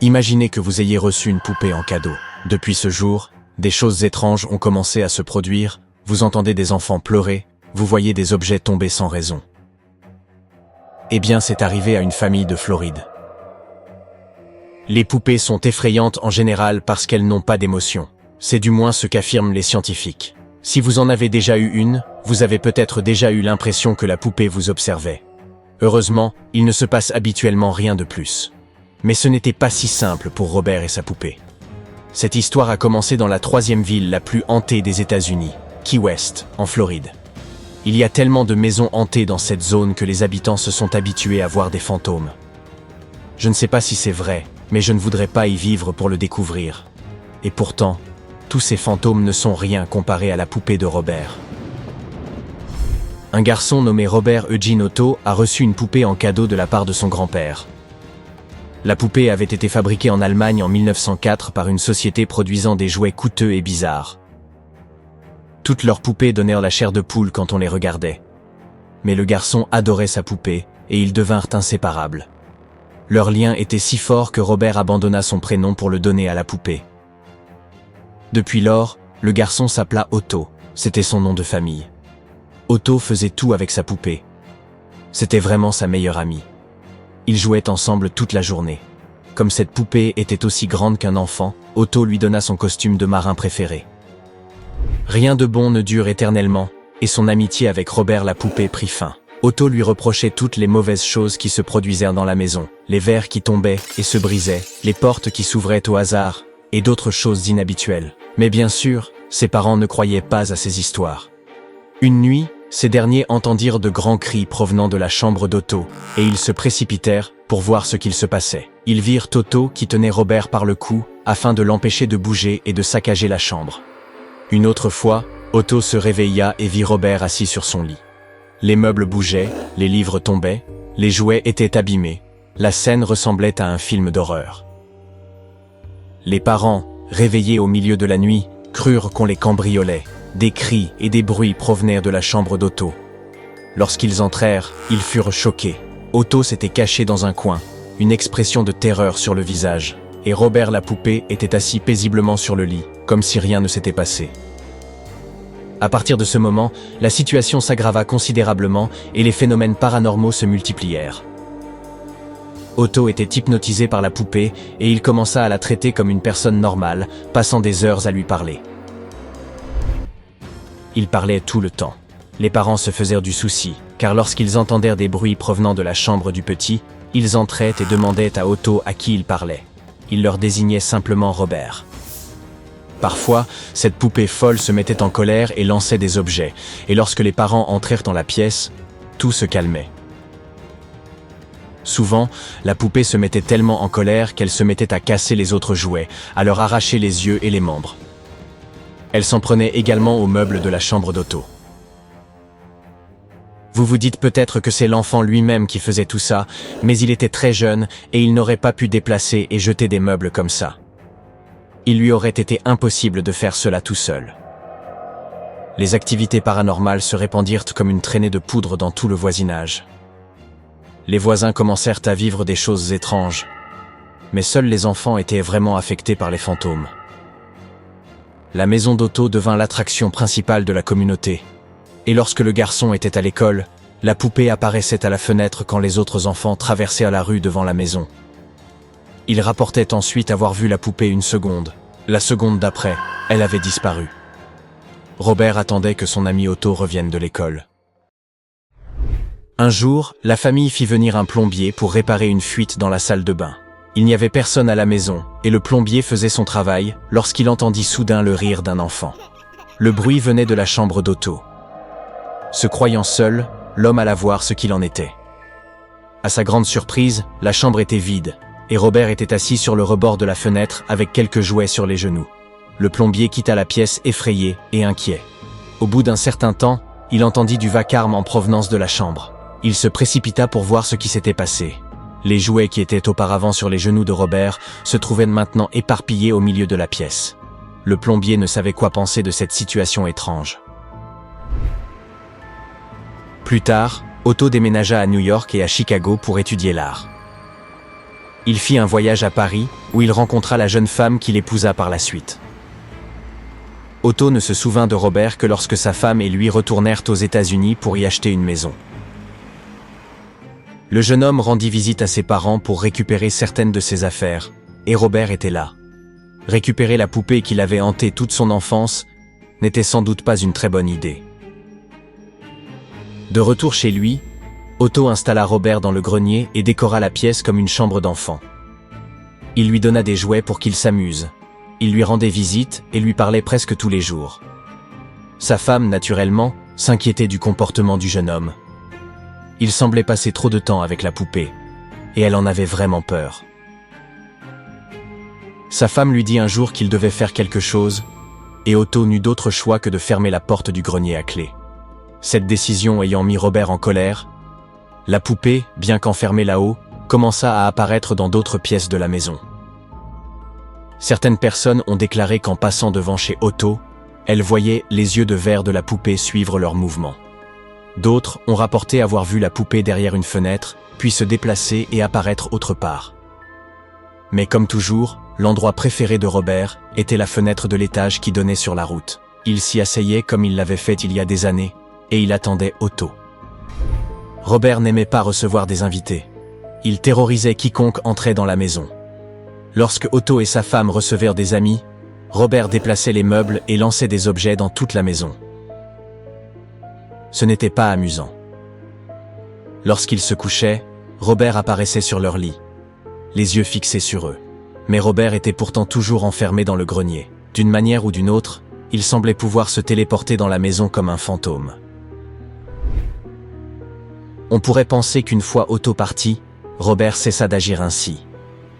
Imaginez que vous ayez reçu une poupée en cadeau. Depuis ce jour, des choses étranges ont commencé à se produire, vous entendez des enfants pleurer, vous voyez des objets tomber sans raison. Eh bien, c'est arrivé à une famille de Floride. Les poupées sont effrayantes en général parce qu'elles n'ont pas d'émotion. C'est du moins ce qu'affirment les scientifiques. Si vous en avez déjà eu une, vous avez peut-être déjà eu l'impression que la poupée vous observait. Heureusement, il ne se passe habituellement rien de plus. Mais ce n'était pas si simple pour Robert et sa poupée. Cette histoire a commencé dans la 3e ville la plus hantée des États-Unis, Key West, en Floride. Il y a tellement de maisons hantées dans cette zone que les habitants se sont habitués à voir des fantômes. Je ne sais pas si c'est vrai, mais je ne voudrais pas y vivre pour le découvrir. Et pourtant, tous ces fantômes ne sont rien comparés à la poupée de Robert. Un garçon nommé Robert Eugene Otto a reçu une poupée en cadeau de la part de son grand-père. La poupée avait été fabriquée en Allemagne en 1904 par une société produisant des jouets coûteux et bizarres. Toutes leurs poupées donnèrent la chair de poule quand on les regardait. Mais le garçon adorait sa poupée et ils devinrent inséparables. Leur lien était si fort que Robert abandonna son prénom pour le donner à la poupée. Depuis lors, le garçon s'appela Otto, c'était son nom de famille. Otto faisait tout avec sa poupée. C'était vraiment sa meilleure amie. Ils jouaient ensemble toute la journée. Comme cette poupée était aussi grande qu'un enfant, Otto lui donna son costume de marin préféré. Rien de bon ne dure éternellement, et son amitié avec Robert la poupée prit fin. Otto lui reprochait toutes les mauvaises choses qui se produisèrent dans la maison, les verres qui tombaient et se brisaient, les portes qui s'ouvraient au hasard, et d'autres choses inhabituelles. Mais bien sûr, ses parents ne croyaient pas à ces histoires. Une nuit, ces derniers entendirent de grands cris provenant de la chambre d'Otto, et ils se précipitèrent pour voir ce qu'il se passait. Ils virent Otto qui tenait Robert par le cou, afin de l'empêcher de bouger et de saccager la chambre. Une autre fois, Otto se réveilla et vit Robert assis sur son lit. Les meubles bougeaient, les livres tombaient, les jouets étaient abîmés. La scène ressemblait à un film d'horreur. Les parents, réveillés au milieu de la nuit, crurent qu'on les cambriolait. Des cris et des bruits provenaient de la chambre d'Otto. Lorsqu'ils entrèrent, ils furent choqués. Otto s'était caché dans un coin, une expression de terreur sur le visage, et Robert la poupée était assis paisiblement sur le lit, comme si rien ne s'était passé. À partir de ce moment, la situation s'aggrava considérablement et les phénomènes paranormaux se multiplièrent. Otto était hypnotisé par la poupée et il commença à la traiter comme une personne normale, passant des heures à lui parler. Il parlait tout le temps. Les parents se faisaient du souci, car lorsqu'ils entendèrent des bruits provenant de la chambre du petit, ils entraient et demandaient à Otto à qui il parlait. Il leur désignait simplement Robert. Parfois, cette poupée folle se mettait en colère et lançait des objets, et lorsque les parents entrèrent dans la pièce, tout se calmait. Souvent, la poupée se mettait tellement en colère qu'elle se mettait à casser les autres jouets, à leur arracher les yeux et les membres. Elle s'en prenait également aux meubles de la chambre d'Otto. Vous vous dites peut-être que c'est l'enfant lui-même qui faisait tout ça, mais il était très jeune et il n'aurait pas pu déplacer et jeter des meubles comme ça. Il lui aurait été impossible de faire cela tout seul. Les activités paranormales se répandirent comme une traînée de poudre dans tout le voisinage. Les voisins commencèrent à vivre des choses étranges, mais seuls les enfants étaient vraiment affectés par les fantômes. La maison d'Otto devint l'attraction principale de la communauté. Et lorsque le garçon était à l'école, la poupée apparaissait à la fenêtre quand les autres enfants traversaient la rue devant la maison. Il rapportait ensuite avoir vu la poupée une seconde. La seconde d'après, elle avait disparu. Robert attendait que son ami Otto revienne de l'école. Un jour, la famille fit venir un plombier pour réparer une fuite dans la salle de bain. Il n'y avait personne à la maison, et le plombier faisait son travail lorsqu'il entendit soudain le rire d'un enfant. Le bruit venait de la chambre d'Otto. Se croyant seul, l'homme alla voir ce qu'il en était. À sa grande surprise, la chambre était vide, et Robert était assis sur le rebord de la fenêtre avec quelques jouets sur les genoux. Le plombier quitta la pièce effrayé et inquiet. Au bout d'un certain temps, il entendit du vacarme en provenance de la chambre. Il se précipita pour voir ce qui s'était passé. Les jouets qui étaient auparavant sur les genoux de Robert se trouvaient maintenant éparpillés au milieu de la pièce. Le plombier ne savait quoi penser de cette situation étrange. Plus tard, Otto déménagea à New York et à Chicago pour étudier l'art. Il fit un voyage à Paris où il rencontra la jeune femme qu'il épousa par la suite. Otto ne se souvint de Robert que lorsque sa femme et lui retournèrent aux États-Unis pour y acheter une maison. Le jeune homme rendit visite à ses parents pour récupérer certaines de ses affaires, et Robert était là. Récupérer la poupée qu'il avait hantée toute son enfance n'était sans doute pas une très bonne idée. De retour chez lui, Otto installa Robert dans le grenier et décora la pièce comme une chambre d'enfant. Il lui donna des jouets pour qu'il s'amuse. Il lui rendait visite et lui parlait presque tous les jours. Sa femme, naturellement, s'inquiétait du comportement du jeune homme. Il semblait passer trop de temps avec la poupée, et elle en avait vraiment peur. Sa femme lui dit un jour qu'il devait faire quelque chose, et Otto n'eut d'autre choix que de fermer la porte du grenier à clé. Cette décision ayant mis Robert en colère, la poupée, bien qu'enfermée là-haut, commença à apparaître dans d'autres pièces de la maison. Certaines personnes ont déclaré qu'en passant devant chez Otto, elles voyaient les yeux de verre de la poupée suivre leurs mouvements. D'autres ont rapporté avoir vu la poupée derrière une fenêtre, puis se déplacer et apparaître autre part. Mais comme toujours, l'endroit préféré de Robert était la fenêtre de l'étage qui donnait sur la route. Il s'y asseyait comme il l'avait fait il y a des années, et il attendait Otto. Robert n'aimait pas recevoir des invités. Il terrorisait quiconque entrait dans la maison. Lorsque Otto et sa femme recevaient des amis, Robert déplaçait les meubles et lançait des objets dans toute la maison. Ce n'était pas amusant. Lorsqu'ils se couchaient, Robert apparaissait sur leur lit, les yeux fixés sur eux. Mais Robert était pourtant toujours enfermé dans le grenier. D'une manière ou d'une autre, il semblait pouvoir se téléporter dans la maison comme un fantôme. On pourrait penser qu'une fois Otto parti, Robert cessa d'agir ainsi.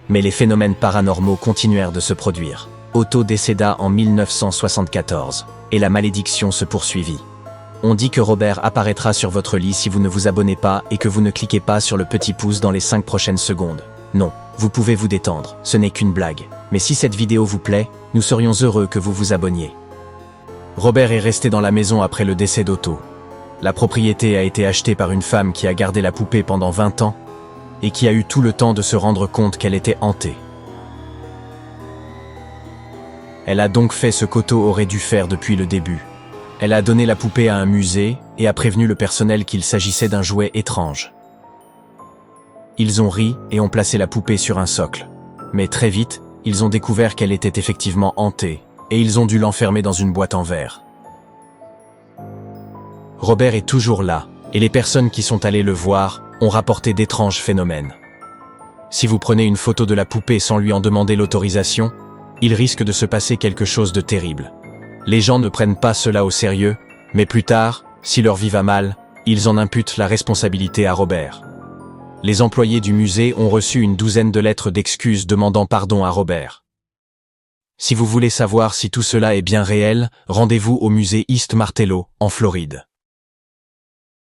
Mais les phénomènes paranormaux continuèrent de se produire. Otto décéda en 1974, et la malédiction se poursuivit. On dit que Robert apparaîtra sur votre lit si vous ne vous abonnez pas et que vous ne cliquez pas sur le petit pouce dans les 5 prochaines secondes. Non, vous pouvez vous détendre, ce n'est qu'une blague. Mais si cette vidéo vous plaît, nous serions heureux que vous vous abonniez. Robert est resté dans la maison après le décès d'Otto. La propriété a été achetée par une femme qui a gardé la poupée pendant 20 ans et qui a eu tout le temps de se rendre compte qu'elle était hantée. Elle a donc fait ce qu'Otto aurait dû faire depuis le début. Elle a donné la poupée à un musée et a prévenu le personnel qu'il s'agissait d'un jouet étrange. Ils ont ri et ont placé la poupée sur un socle. Mais très vite, ils ont découvert qu'elle était effectivement hantée et ils ont dû l'enfermer dans une boîte en verre. Robert est toujours là, et les personnes qui sont allées le voir ont rapporté d'étranges phénomènes. Si vous prenez une photo de la poupée sans lui en demander l'autorisation, il risque de se passer quelque chose de terrible. Les gens ne prennent pas cela au sérieux, mais plus tard, si leur vie va mal, ils en imputent la responsabilité à Robert. Les employés du musée ont reçu une douzaine de lettres d'excuses demandant pardon à Robert. Si vous voulez savoir si tout cela est bien réel, rendez-vous au musée East Martello, en Floride.